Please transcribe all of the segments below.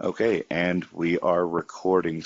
Okay, and we are recording.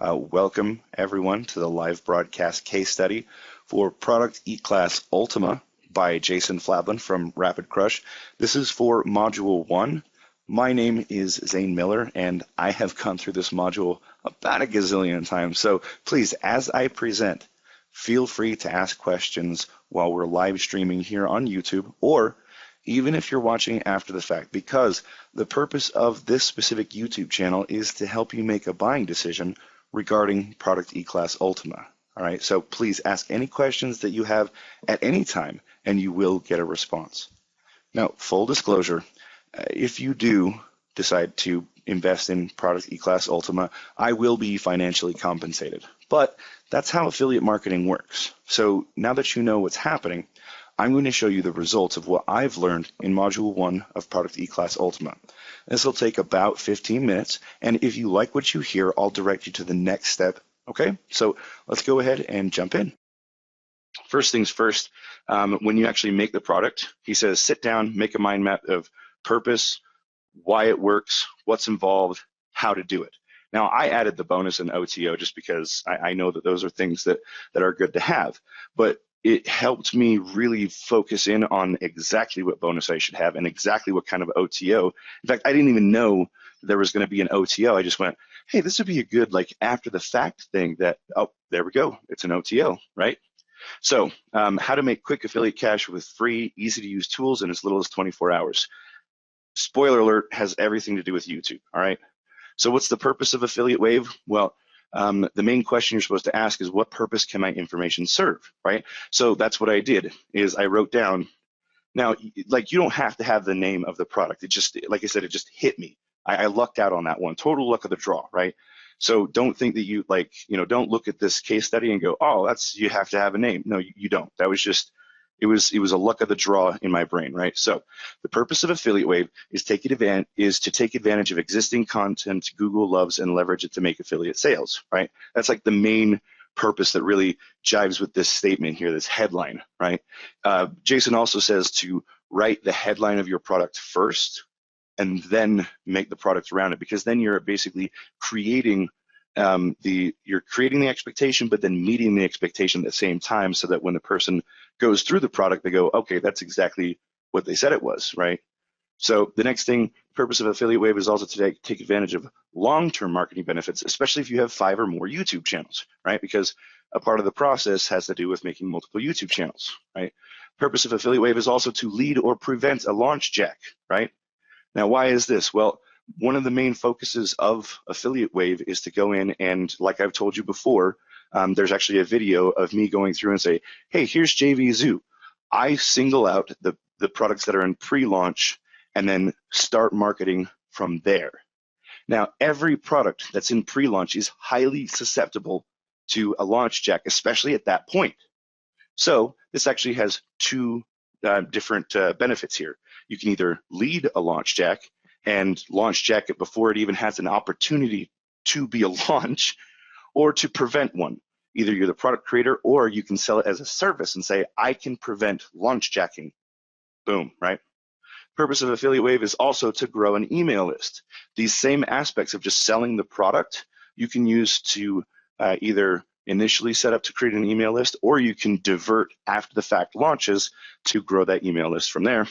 Welcome everyone to the live broadcast case study for product E-Class Ultima by Jason Fladlin from Rapid Crush. This is for Module 1. My name is Zane Miller, and I have gone through this module about a gazillion times. So please, as I present, feel free to ask questions while we're live streaming here on YouTube, or even if you're watching after the fact, because the purpose of this specific YouTube channel is to help you make a buying decision regarding product E-Class Ultima. All right, so please ask any questions that you have at any time, and you will get a response. Now, full disclosure, if you do decide to invest in product E-Class Ultima, I will be financially compensated. But that's how affiliate marketing works. So now that you know what's happening, I'm going to show you the results of what I've learned in Module 1 of Product E-Class Ultima. This will take about 15 minutes, and if you like what you hear, I'll direct you to the next step. Okay, so let's go ahead and jump in. First things first, when you actually make the product, he says sit down, make a mind map of purpose, why it works, what's involved, how to do it. Now, I added the bonus and OTO just because I know that those are things that are good to have, but it helped me really focus in on exactly what bonus I should have and exactly what kind of OTO. In fact, I didn't even know there was going to be an OTO. I just went, hey, this would be a good like after the fact thing that, oh, there we go. It's an OTO, right? So how to make quick affiliate cash with free, easy to use tools in as little as 24 hours. Spoiler alert, has everything to do with YouTube, all right? So what's the purpose of Affiliate Wave? Well, the main question you're supposed to ask is what purpose can my information serve, right? So that's what I did, is I wrote down, now, like you don't have to have the name of the product. It just, like I said, it just hit me. I lucked out on that one, total luck of the draw, right? So don't think that you like, don't look at this case study and go, oh, you have to have a name. No, you don't. That was just, it was a luck of the draw in my brain, right? So the purpose of Affiliate Wave is to take advantage of existing content Google loves and leverage it to make affiliate sales, right? That's like the main purpose that really jives with this statement here, this headline, right? Jason also says to write the headline of your product first and then make the product around it, because then you're basically creating you're creating the expectation, but then meeting the expectation at the same time, so that when the person goes through the product, they go, okay, that's exactly what they said it was, right? So the next thing, purpose of Affiliate Wave is also to take advantage of long-term marketing benefits, especially if you have 5 or more YouTube channels, right? Because a part of the process has to do with making multiple YouTube channels, right? Purpose of Affiliate Wave is also to lead or prevent a launch jack, right? Now, why is this? Well, one of the main focuses of Affiliate Wave is to go in and, like I've told you before, there's actually a video of me going through and say, hey, here's JV Zoo. I single out the products that are in pre-launch and then start marketing from there. Now, every product that's in pre-launch is highly susceptible to a launch jack, especially at that point. So this actually has 2 different benefits here. You can either lead a launch jack and launch jack it before it even has an opportunity to be a launch, or to prevent one. Either you're the product creator, or you can sell it as a service and say, I can prevent launch jacking. Boom, right? Purpose of Affiliate Wave is also to grow an email list. These same aspects of just selling the product, you can use to either initially set up to create an email list, or you can divert after the fact launches to grow that email list from there.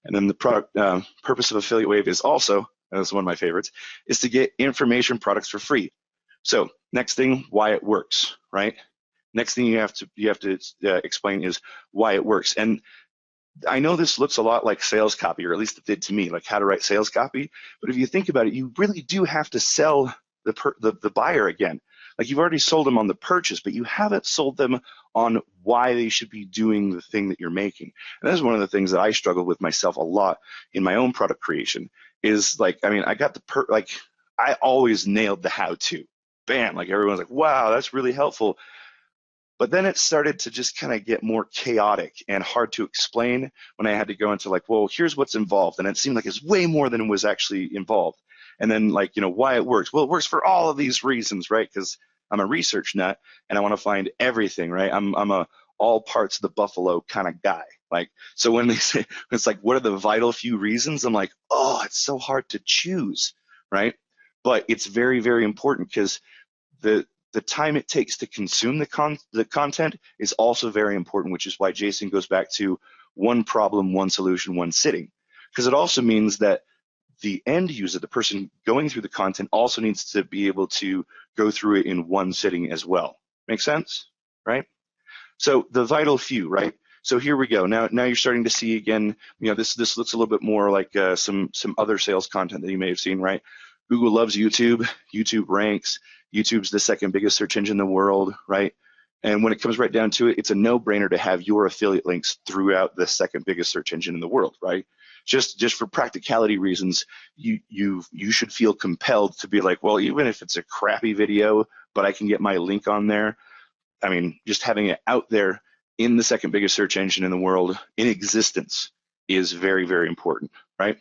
And then the purpose of Affiliate Wave is also, and this is one of my favorites, is to get information products for free. So next thing, why it works, right? Next thing you have to explain is why it works. And I know this looks a lot like sales copy, or at least it did to me, like how to write sales copy. But if you think about it, you really do have to sell the buyer again. Like you've already sold them on the purchase, but you haven't sold them on why they should be doing the thing that you're making. And that's one of the things that I struggle with myself a lot in my own product creation is like, I mean, I got I always nailed the how-to. Bam, like everyone's like, wow, that's really helpful. But then it started to just kind of get more chaotic and hard to explain when I had to go into like, well, here's what's involved. And it seemed like it's way more than was actually involved. And then like, why it works. Well, it works for all of these reasons, right? Because I'm a research nut and I want to find everything, right? I'm a all parts of the buffalo kind of guy. Like, so when they say, it's like, what are the vital few reasons? I'm like, oh, it's so hard to choose, right? but it's very, very important because the time it takes to consume the content is also very important, which is why Jason goes back to one problem, one solution, one sitting, because it also means that the end user, the person going through the content, also needs to be able to go through it in one sitting as well. Make sense, right? So the vital few, right? So here we go. Now you're starting to see again. This looks a little bit more like some other sales content that you may have seen, right? Google loves YouTube. YouTube ranks. YouTube's the second biggest search engine in the world, right? And when it comes right down to it, it's a no-brainer to have your affiliate links throughout the second biggest search engine in the world, right? Just for practicality reasons, you should feel compelled to be like, well, even if it's a crappy video, but I can get my link on there. I mean, just having it out there in the second biggest search engine in the world in existence is very, very important, right?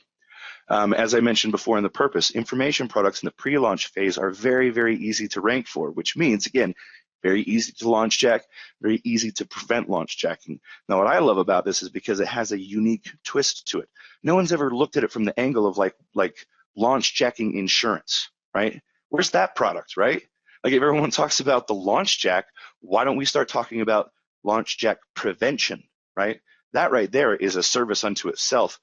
As I mentioned before in the purpose, information products in the pre-launch phase are very, very easy to rank for, which means, again, very easy to launch jack, very easy to prevent launch jacking. Now, what I love about this is because it has a unique twist to it. No one's ever looked at it from the angle of like launch jacking insurance, right? Where's that product, right? Like if everyone talks about the launch jack, why don't we start talking about launch jack prevention, right? That right there is a service unto itself.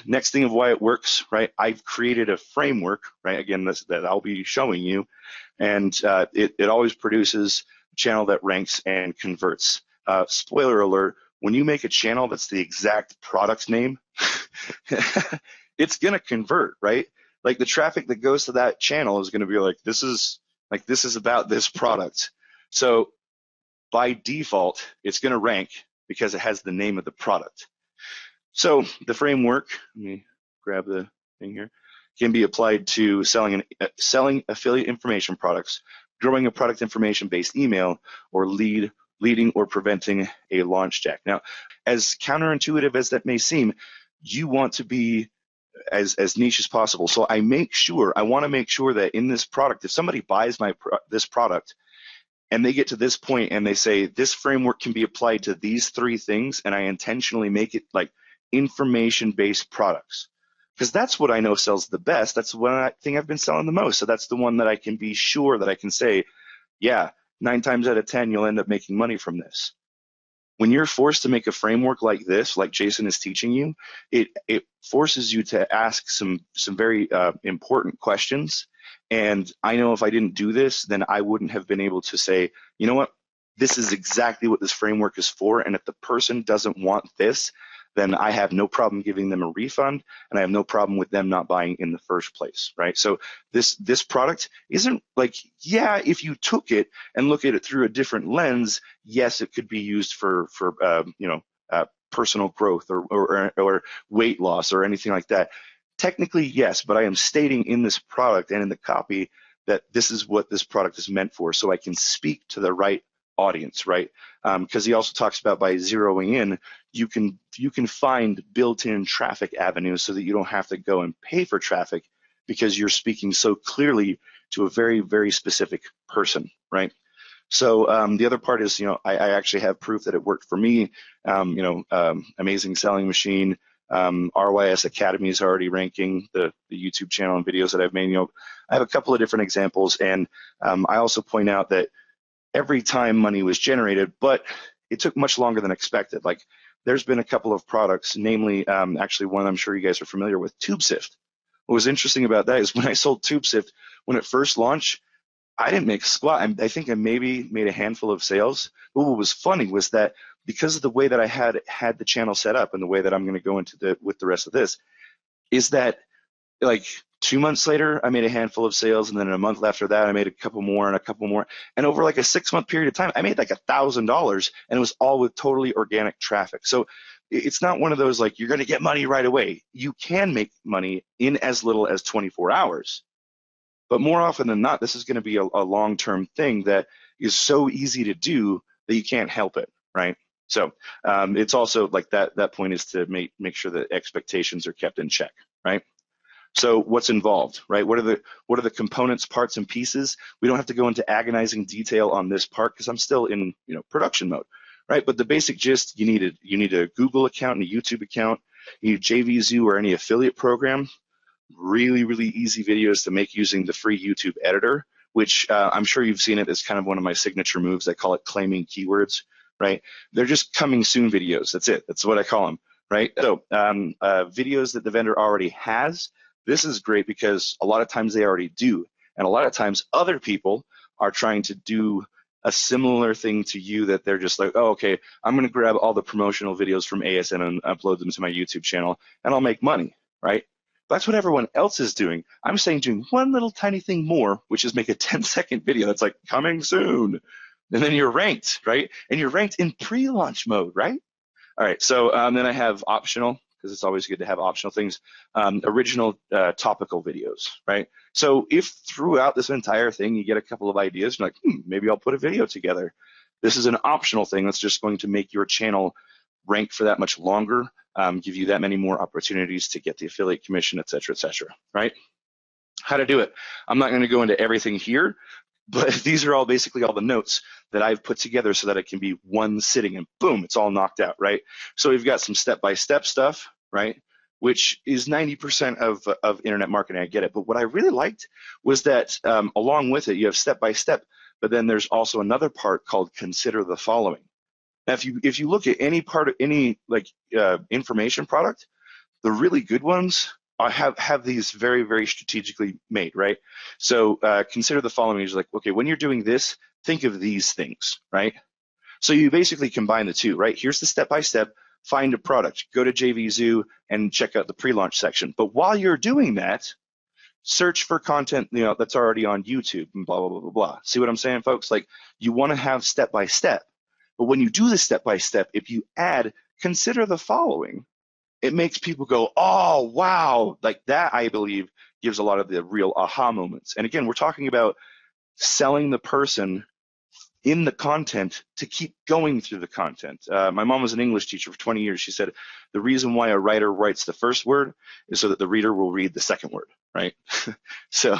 Next thing of why it works, right? I've created a framework, right? Again, that I'll be showing you, and it always produces a channel that ranks and converts. Spoiler alert, when you make a channel that's the exact product name, it's gonna convert, right? Like the traffic that goes to that channel is gonna be like, this is about this product. So by default, it's gonna rank because it has the name of the product. So the framework, let me grab the thing here, can be applied to selling affiliate information products, growing a product information-based email, or leading or preventing a launch jack. Now, as counterintuitive as that may seem, you want to be as niche as possible. So I want to make sure that in this product, if somebody buys this product and they get to this point and they say, this framework can be applied to these three things, and I intentionally make it like information-based products, because that's what I know sells the best. That's the one thing I've been selling the most. So that's the one that I can be sure that I can say, yeah, 9 times out of 10, you'll end up making money from this. When you're forced to make a framework like this, like Jason is teaching you, it forces you to ask some very important questions. And I know if I didn't do this, then I wouldn't have been able to say, you know what, this is exactly what this framework is for. And if the person doesn't want this, then I have no problem giving them a refund, and I have no problem with them not buying in the first place, right? So this product isn't like, yeah, if you took it and look at it through a different lens, yes, it could be used for personal growth or weight loss or anything like that. Technically, yes, but I am stating in this product and in the copy that this is what this product is meant for, so I can speak to the right audience, right? Because he also talks about by zeroing in, you can find built-in traffic avenues so that you don't have to go and pay for traffic because you're speaking so clearly to a very, very specific person, right? So the other part is, I actually have proof that it worked for me. Amazing Selling Machine, RYS Academy is already ranking the YouTube channel and videos that I've made. I have a couple of different examples, and I also point out that every time money was generated, but it took much longer than expected. Like there's been a couple of products, namely actually one I'm sure you guys are familiar with, TubeSift. What was interesting about that is when I sold TubeSift, when it first launched, I didn't make squat. I think I maybe made a handful of sales. But what was funny was that because of the way that I had the channel set up and the way that I'm going to go into with the rest of this, is that like 2 months later, I made a handful of sales, and then a month after that, I made a couple more and a couple more. And over like a 6-month period of time, I made like $1,000, and it was all with totally organic traffic. So it's not one of those like you're going to get money right away. You can make money in as little as 24 hours. But more often than not, this is going to be a long-term thing that is so easy to do that you can't help it, right? So it's also like that point is to make sure that expectations are kept in check, right? So what's involved, right? What are the components, parts, and pieces? We don't have to go into agonizing detail on this part because I'm still in production mode, right? But the basic gist: you need a Google account and a YouTube account. You need JVZoo or any affiliate program. really, really easy videos to make using the free YouTube editor, which I'm sure you've seen it. It's kind of one of my signature moves. I call it claiming keywords, right? They're just coming soon videos. That's it. That's what I call them, right? So videos that the vendor already has, this is great because a lot of times they already do. And a lot of times other people are trying to do a similar thing to you that they're just like, oh, okay, I'm going to grab all the promotional videos from ASN and upload them to my YouTube channel and I'll make money, right? That's what everyone else is doing. I'm saying doing one little tiny thing more, which is make a 10-second video that's like coming soon. And then you're ranked, right? And you're ranked in pre-launch mode, right? All right, so then I have optional, because it's always good to have optional things, original topical videos, right? So if throughout this entire thing you get a couple of ideas, you're like, maybe I'll put a video together. This is an optional thing that's just going to make your channel rank for that much longer, give you that many more opportunities to get the affiliate commission, et cetera, right? How to do it. I'm not going to go into everything here, but these are all basically all the notes that I've put together so that it can be one sitting and boom, it's all knocked out, right? So we've got some step-by-step stuff, right? Which is 90% of internet marketing, I get it. But what I really liked was that along with it, you have step-by-step, but then there's also another part called consider the following. Now, if you look at any part of any information product, the really good ones have these very, very strategically made, right? So consider the following. Is like, okay, when you're doing this, think of these things, right? So you basically combine the two, right? Here's the step-by-step. Find a product, go to JVZoo and check out the pre-launch section. But while you're doing that, search for content that's already on YouTube and blah, blah, blah, blah, blah. See what I'm saying, folks? Like you want to have step-by-step. But when you do the step-by-step, if you add, consider the following, it makes people go, oh, wow. Like that, I believe, gives a lot of the real aha moments. And again, we're talking about selling the person in the content to keep going through the content. My mom was an English teacher for 20 years. She said, the reason why a writer writes the first word is so that the reader will read the second word, right? So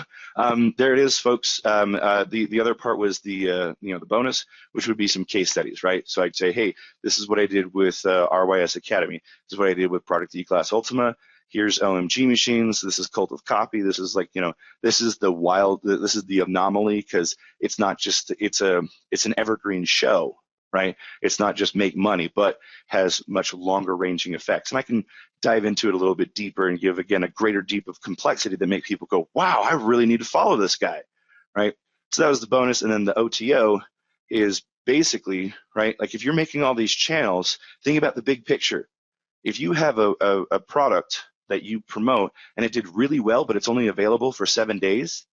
there it is, folks. The other part was the bonus, which would be some case studies, right? So I'd say, hey, this is what I did with RYS Academy. This is what I did with Product E-Class Ultima. Here's OMG machines. This is Cult of Copy. This is this is the anomaly, because it's not just, it's an evergreen show, right? It's not just make money, but has much longer ranging effects. And I can dive into it a little bit deeper and give, again, a greater deep of complexity that make people go, wow, I really need to follow this guy, right? So that was the bonus. And then the OTO is basically, right, like if you're making all these channels, think about the big picture. If you have a product that you promote and it did really well, but it's only available for 7 days,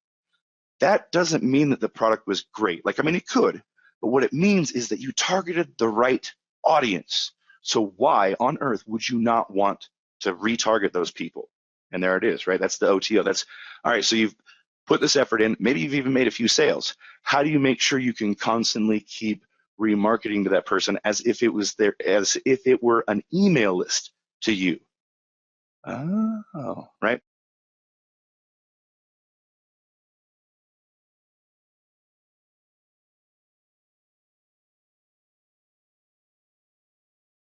that doesn't mean that the product was great. Like, I mean, it could, but what it means is that you targeted the right audience. So why on earth would you not want to retarget those people? And there it is, right? That's the OTO. That's all right. So you've put this effort in, maybe you've even made a few sales. How do you make sure you can constantly keep remarketing to that person as if it were an email list to you? Oh, right.